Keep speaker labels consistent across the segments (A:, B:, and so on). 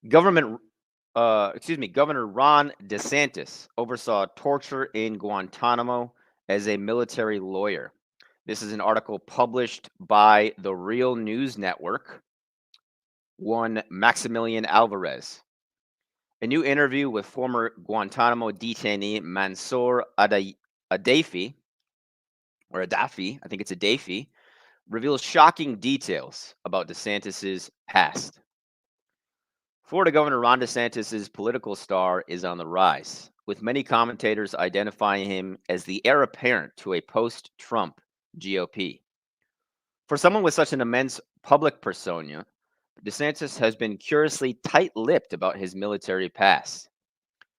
A: Government, Governor Ron DeSantis oversaw torture in Guantanamo as a military lawyer. This is an article published by the Real News Network, one Maximilian Alvarez. A new interview with former Guantanamo detainee Mansour Adafi, or Adafi, I think it's Adafi, reveals shocking details about DeSantis's past. Florida Governor Ron DeSantis' political star is on the rise, with many commentators identifying him as the heir apparent to a post Trump GOP. For someone with such an immense public persona, DeSantis has been curiously tight lipped about his military past.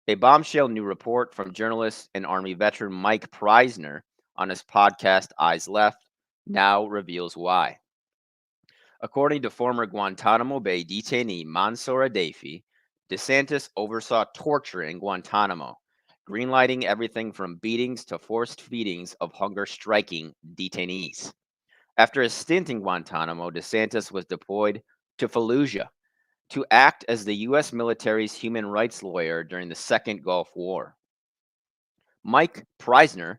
A: A bombshell new report from journalist and Army veteran Mike Preisner on his podcast Eyes Left now reveals why. According to former Guantanamo Bay detainee Mansour Adafi, DeSantis oversaw torture in Guantanamo, greenlighting everything from beatings to forced feedings of hunger striking detainees. After a stint in Guantanamo, DeSantis was deployed to Fallujah to act as the U.S. military's human rights lawyer during the Second Gulf War. Mike Preisner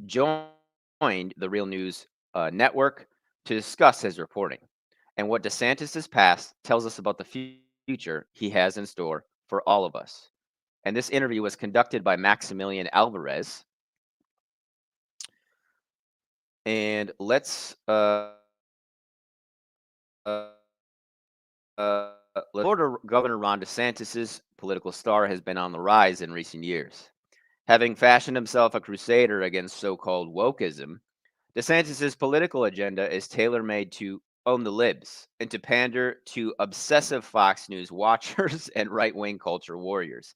A: joined the Real News Network to discuss his reporting and what DeSantis' past tells us about the future he has in store for all of us. And this interview was conducted by Maximilian Alvarez. And Florida Governor Ron DeSantis' political star has been on the rise in recent years. Having fashioned himself a crusader against so called wokeism, DeSantis' political agenda is tailor made to own the libs and to pander to obsessive Fox News watchers and right wing culture warriors.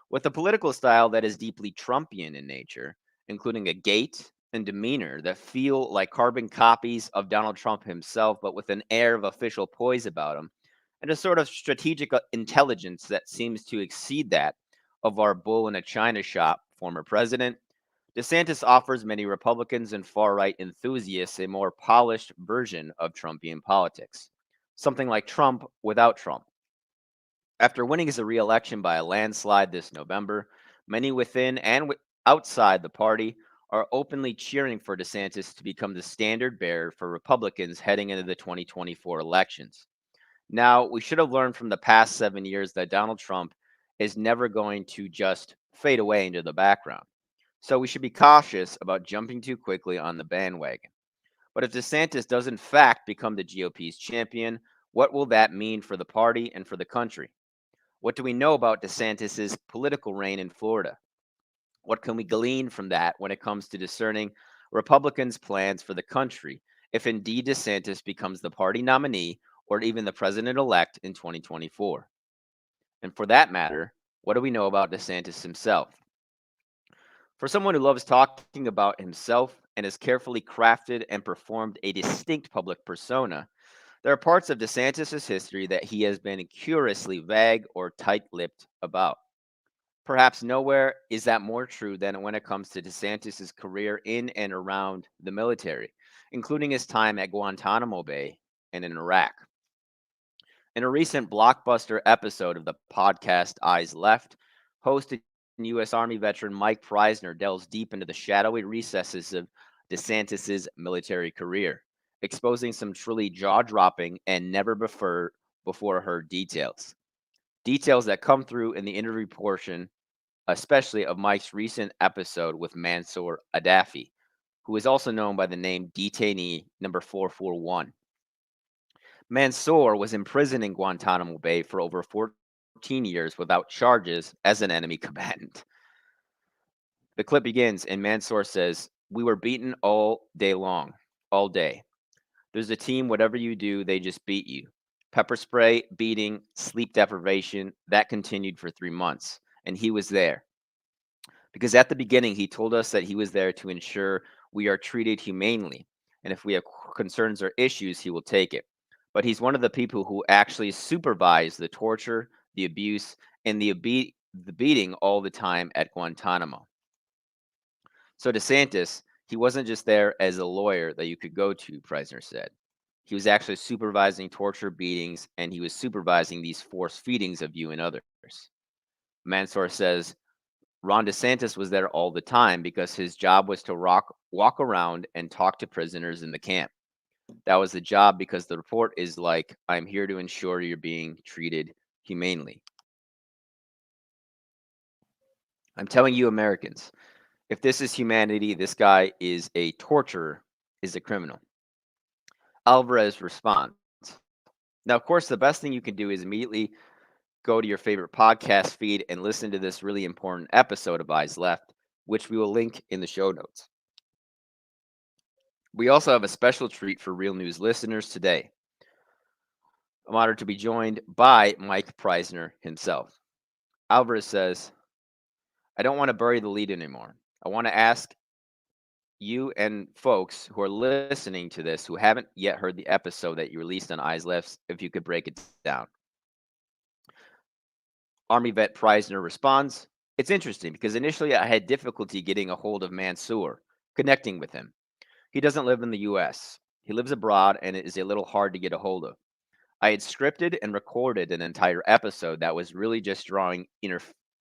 A: With a political style that is deeply Trumpian in nature, including a gait and demeanor that feel like carbon copies of Donald Trump himself, but with an air of official poise about him, and a sort of strategic intelligence that seems to exceed that of our bull in a china shop former president, DeSantis offers many Republicans and far right enthusiasts a more polished version of Trumpian politics, something like Trump without Trump. After winning his reelection by a landslide this November, many within and outside the party are openly cheering for DeSantis to become the standard bearer for Republicans heading into the 2024 elections. Now, we should have learned from the past 7 years that Donald Trump is never going to just fade away into the background. So we should be cautious about jumping too quickly on the bandwagon. But if DeSantis does in fact become the GOP's champion, what will that mean for the party and for the country? What do we know about DeSantis's political reign in Florida? What can we glean from that when it comes to discerning Republicans' plans for the country if indeed DeSantis becomes the party nominee or even the president elect in 2024? And for that matter, what do we know about DeSantis himself? For someone who loves talking about himself and has carefully crafted and performed a distinct public persona, there are parts of DeSantis' history that he has been curiously vague or tight lipped about. Perhaps nowhere is that more true than when it comes to DeSantis' career in and around the military, including his time at Guantanamo Bay and in Iraq. In a recent blockbuster episode of the podcast Eyes Left, host and U.S. Army veteran Mike Preisner delves deep into the shadowy recesses of DeSantis' military career, exposing some truly jaw-dropping and never before heard details. Details that come through in the interview portion, especially of Mike's recent episode with Mansour Adafi, who is also known by the name Detainee number 441. Mansour was imprisoned in Guantanamo Bay for over 14 years without charges as an enemy combatant. The clip begins, and Mansour says, "We were beaten all day long, all day. There's a team, whatever you do, they just beat you. Pepper spray, beating, sleep deprivation, that continued for 3 months. And he was there. Because at the beginning, he told us that he was there to ensure we are treated humanely. And if we have concerns or issues, he will take it. But he's one of the people who actually supervised the torture, the abuse, and the beating all the time at Guantanamo. So DeSantis, he wasn't just there as a lawyer that you could go to, Preisner said. He was actually supervising torture beatings, and he was supervising these forced feedings of you and others. Mansour says Ron DeSantis was there all the time because his job was to walk around and talk to prisoners in the camp. That was the job because the report is like, I'm here to ensure you're being treated humanely. I'm telling you, Americans, if this is humanity, this guy is a torturer, is a criminal. Alvarez responds. Now, of course, the best thing you can do is immediately go to your favorite podcast feed and listen to this really important episode of Eyes Left, which we will link in the show notes. We also have a special treat for Real News listeners today. I'm honored to be joined by Mike Preisner himself. Alvarez says, I don't want to bury the lead anymore. I want to ask you and folks who are listening to this who haven't yet heard the episode that you released on Eyes Left if you could break it down. Army vet Preisner responds, it's interesting because initially I had difficulty getting a hold of Mansour, connecting with him. He doesn't live in the US. He lives abroad and it is a little hard to get a hold of. I had scripted and recorded an entire episode that was really just drawing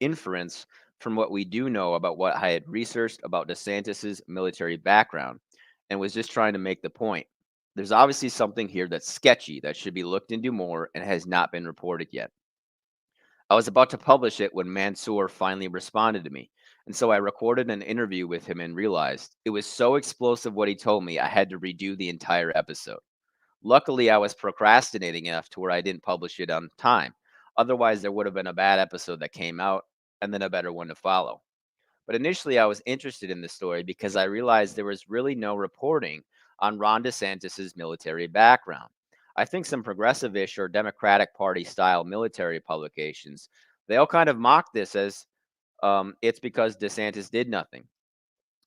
A: inference from what we do know about what I had researched about DeSantis's military background and was just trying to make the point. There's obviously something here that's sketchy that should be looked into more and has not been reported yet. I was about to publish it when Mansour finally responded to me, and so I recorded an interview with him and realized it was so explosive what he told me I had to redo the entire episode. Luckily, I was procrastinating enough to where I didn't publish it on time. Otherwise, there would have been a bad episode that came out and then a better one to follow. But initially, I was interested in the story because I realized there was really no reporting on Ron DeSantis's military background. I think some progressive-ish or Democratic Party style military publications, they all kind of mock this as it's because DeSantis did nothing.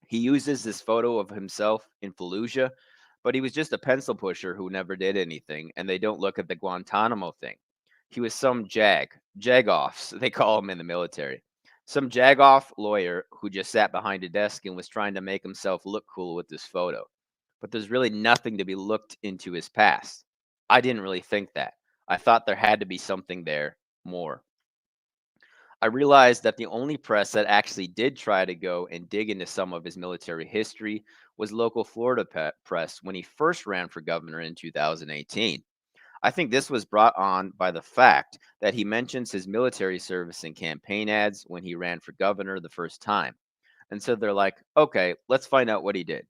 A: He uses this photo of himself in Fallujah, but he was just a pencil pusher who never did anything, and they don't look at the Guantanamo thing. He was some jagoffs, they call him in the military. Some jagoff lawyer who just sat behind a desk and was trying to make himself look cool with this photo. But there's really nothing to be looked into his past. I didn't really think that. I thought there had to be something there more. I realized that the only press that actually did try to go and dig into some of his military history was local Florida press when he first ran for governor in 2018. I think this was brought on by the fact that he mentions his military service in campaign ads when he ran for governor the first time. And so they're like, okay, let's find out what he did.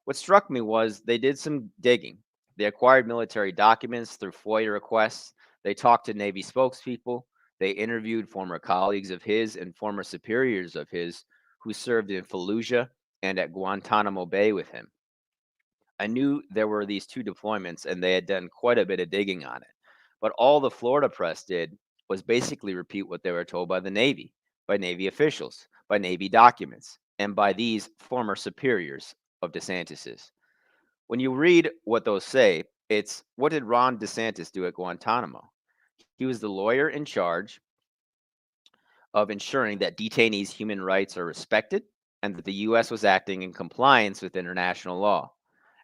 A: What struck me was they did some digging. They acquired military documents through FOIA requests. They talked to Navy spokespeople. They interviewed former colleagues of his and former superiors of his who served in Fallujah and at Guantanamo Bay with him. I knew there were these two deployments and they had done quite a bit of digging on it. But all the Florida press did was basically repeat what they were told by the Navy, by Navy officials, by Navy documents, and by these former superiors of DeSantis's. When you read what those say, it's what did Ron DeSantis do at Guantanamo? He was the lawyer in charge of ensuring that detainees' human rights are respected and that the U.S. was acting in compliance with international law,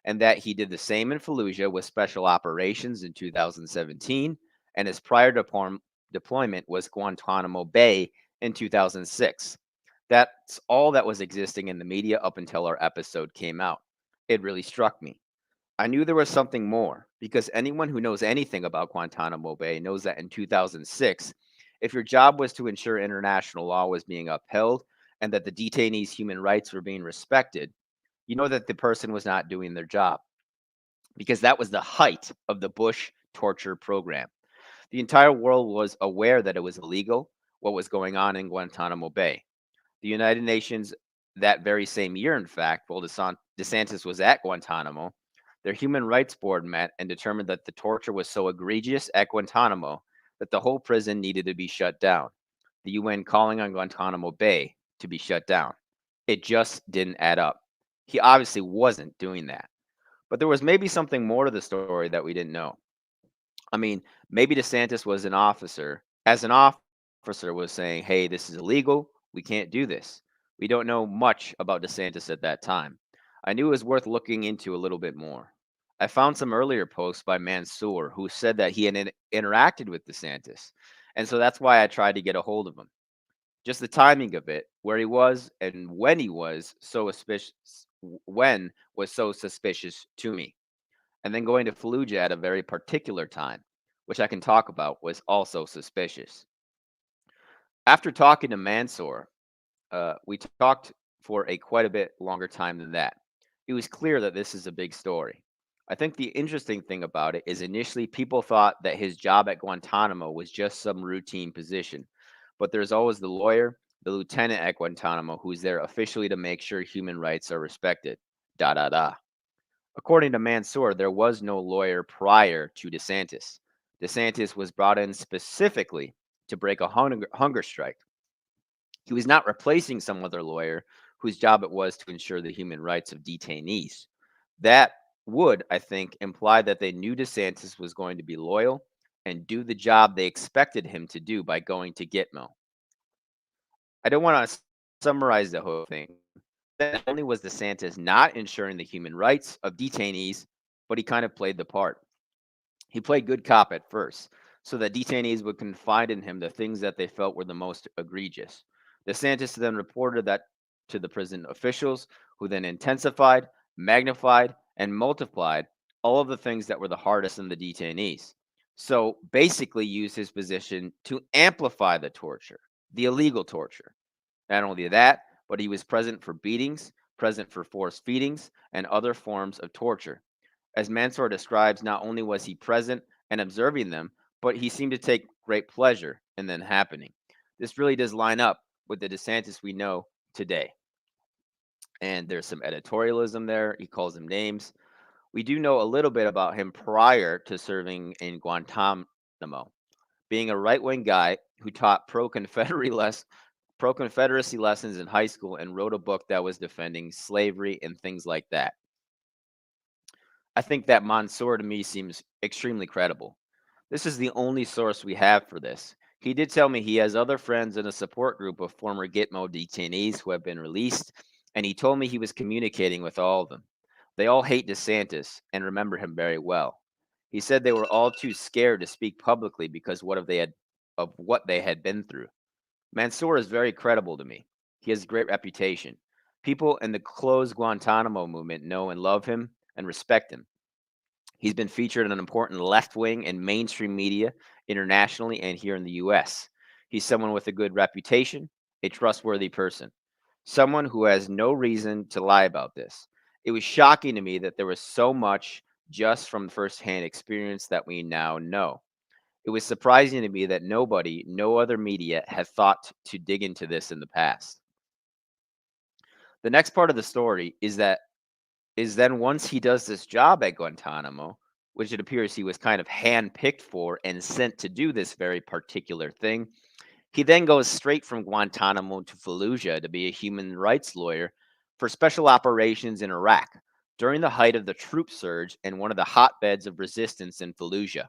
A: and that he did the same in Fallujah with special operations in 2017, and his prior deployment was Guantanamo Bay in 2006. That's all that was existing in the media up until our episode came out. It really struck me. I knew there was something more because anyone who knows anything about Guantanamo Bay knows that in 2006, if your job was to ensure international law was being upheld and that the detainees' human rights were being respected, you know that the person was not doing their job because that was the height of the Bush torture program. The entire world was aware that it was illegal what was going on in Guantanamo Bay. The United Nations, that very same year, in fact, while DeSantis was at Guantanamo, their Human Rights Board met and determined that the torture was so egregious at Guantanamo that the whole prison needed to be shut down. The UN calling on Guantanamo Bay to be shut down. It just didn't add up. He obviously wasn't doing that. But there was maybe something more to the story that we didn't know. I mean, maybe DeSantis was an officer, as an officer was saying, hey, this is illegal. We can't do this. We don't know much about DeSantis at that time. I knew it was worth looking into a little bit more. I found some earlier posts by Mansour who said that he had interacted with DeSantis. And so that's why I tried to get a hold of him. Just the timing of it, where he was and when he was so suspicious, when was so suspicious to me. And then going to Fallujah at a very particular time, which I can talk about, was also suspicious. After talking to Mansour, we talked for a quite a bit longer time than that. It was clear that this is a big story. I think the interesting thing about it is initially people thought that his job at Guantanamo was just some routine position, but there's always the lawyer, the lieutenant at Guantanamo, who's there officially to make sure human rights are respected. Da da da. According to Mansour, there was no lawyer prior to DeSantis. DeSantis was brought in specifically to break a hunger strike. He was not replacing some other lawyer whose job it was to ensure the human rights of detainees. That would, I think, imply that they knew DeSantis was going to be loyal and do the job they expected him to do by going to Gitmo. I don't want to summarize the whole thing. Not only was DeSantis not ensuring the human rights of detainees, but he kind of played the part. He played good cop at first, so that detainees would confide in him the things that they felt were the most egregious. DeSantis then reported that to the prison officials, who then intensified, magnified, and multiplied all of the things that were the hardest in the detainees. So basically, used his position to amplify the torture, the illegal torture. Not only that, but he was present for beatings, present for forced feedings, and other forms of torture. As Mansour describes, not only was he present and observing them, but he seemed to take great pleasure in them happening. This really does line up with the DeSantis we know today. And there's some editorialism there. He calls them names. We do know a little bit about him prior to serving in Guantanamo, being a right wing guy who taught pro Confederacy lessons in high school and wrote a book that was defending slavery and things like that. I think that Mansour to me seems extremely credible. This is the only source we have for this. He did tell me he has other friends in a support group of former Gitmo detainees who have been released, and he told me he was communicating with all of them. They all hate DeSantis and remember him very well. He said they were all too scared to speak publicly because of what they had been through. Mansour is very credible to me. He has a great reputation. People in the closed Guantanamo movement know and love him and respect him. He's been featured in an important left wing and mainstream media internationally and here in the US. He's someone with a good reputation, a trustworthy person, someone who has no reason to lie about this. It was shocking to me that there was so much just from firsthand experience that we now know. It was surprising to me that no other media, had thought to dig into this in the past. The next part of the story is then once he does this job at Guantanamo, which it appears he was kind of handpicked for and sent to do this very particular thing, he then goes straight from Guantanamo to Fallujah to be a human rights lawyer for special operations in Iraq during the height of the troop surge and one of the hotbeds of resistance in Fallujah.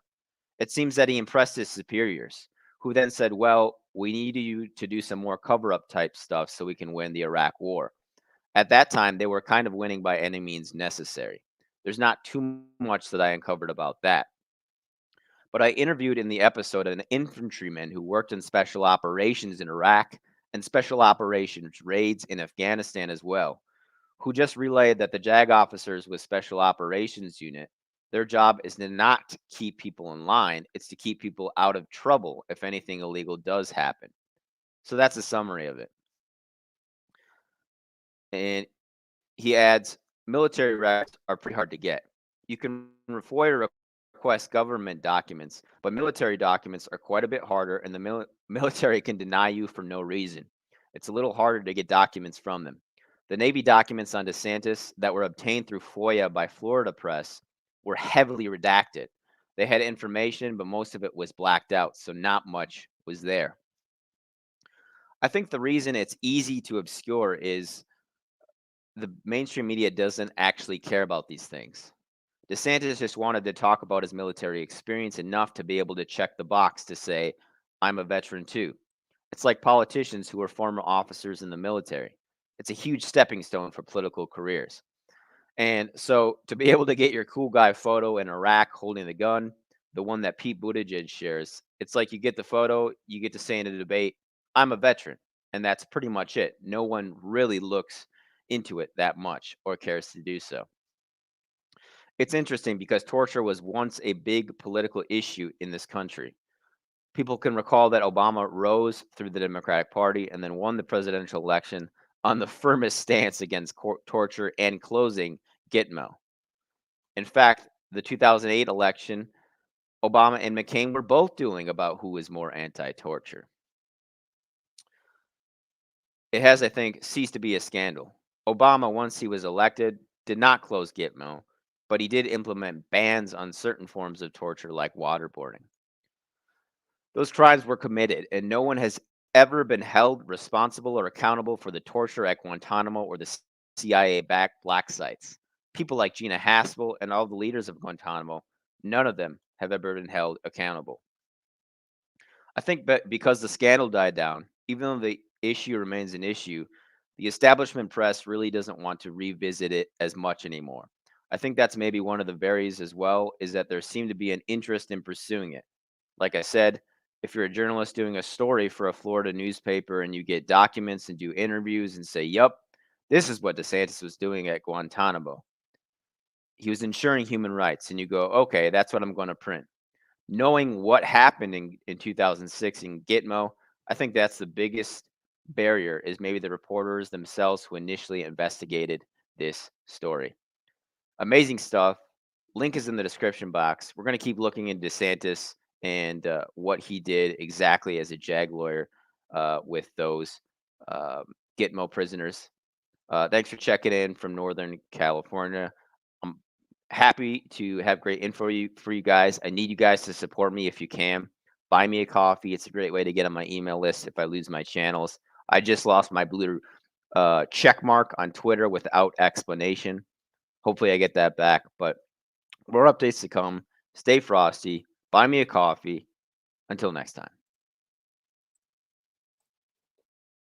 A: It seems that he impressed his superiors, who then said, well, we need you to do some more cover up type stuff so we can win the Iraq war. At that time, they were kind of winning by any means necessary. There's not too much that I uncovered about that. But I interviewed in the episode an infantryman who worked in special operations in Iraq and special operations raids in Afghanistan as well, who just relayed that the JAG officers with special operations unit, their job is to not keep people in line, it's to keep people out of trouble if anything illegal does happen. So that's a summary of it. And he adds, military records are pretty hard to get. You can FOIA request government documents, but military documents are quite a bit harder, and the military can deny you for no reason. It's a little harder to get documents from them. The Navy documents on DeSantis that were obtained through FOIA by Florida Press were heavily redacted. They had information, but most of it was blacked out, so not much was there. I think the reason it's easy to obscure is the mainstream media doesn't actually care about these things. DeSantis just wanted to talk about his military experience enough to be able to check the box to say, I'm a veteran too. It's like politicians who are former officers in the military. It's a huge stepping stone for political careers. And so to be able to get your cool guy photo in Iraq holding the gun, the one that Pete Buttigieg shares, it's like you get the photo, you get to say in a debate, I'm a veteran. And that's pretty much it. No one really looks into it that much or cares to do so. It's interesting because torture was once a big political issue in this country. People can recall that Obama rose through the Democratic Party and then won the presidential election on the firmest stance against torture and closing Gitmo. In fact, the 2008 election, Obama and McCain were both dueling about who was more anti torture. It has, I think, ceased to be a scandal. Obama, once he was elected, did not close Gitmo, but he did implement bans on certain forms of torture like waterboarding. Those crimes were committed, and no one has ever been held responsible or accountable for the torture at Guantanamo or the CIA backed black sites. People like Gina Haspel and all the leaders of Guantanamo, none of them have ever been held accountable. I think that because the scandal died down, even though the issue remains an issue, the establishment press really doesn't want to revisit it as much anymore. I think that's maybe one of the berries as well, is that there seemed to be an interest in pursuing it. Like I said, if you're a journalist doing a story for a Florida newspaper and you get documents and do interviews and say, "Yup, this is what DeSantis was doing at Guantanamo. He was ensuring human rights," and you go, "Okay, that's what I'm going to print." Knowing what happened in 2006 in Gitmo, I think that's the biggest barrier, is maybe the reporters themselves who initially investigated this story. Amazing stuff. Link is in the description box. We're going to keep looking into DeSantis and what he did exactly as a JAG lawyer with those Gitmo prisoners. Thanks for checking in from Northern California. I'm happy to have great info for you guys. I need you guys to support me if you can. Buy me a coffee. It's a great way to get on my email list if I lose my channels. I just lost my blue check mark on Twitter without explanation. Hopefully I get that back, but more updates to come. Stay frosty. Buy me a coffee. Until next time.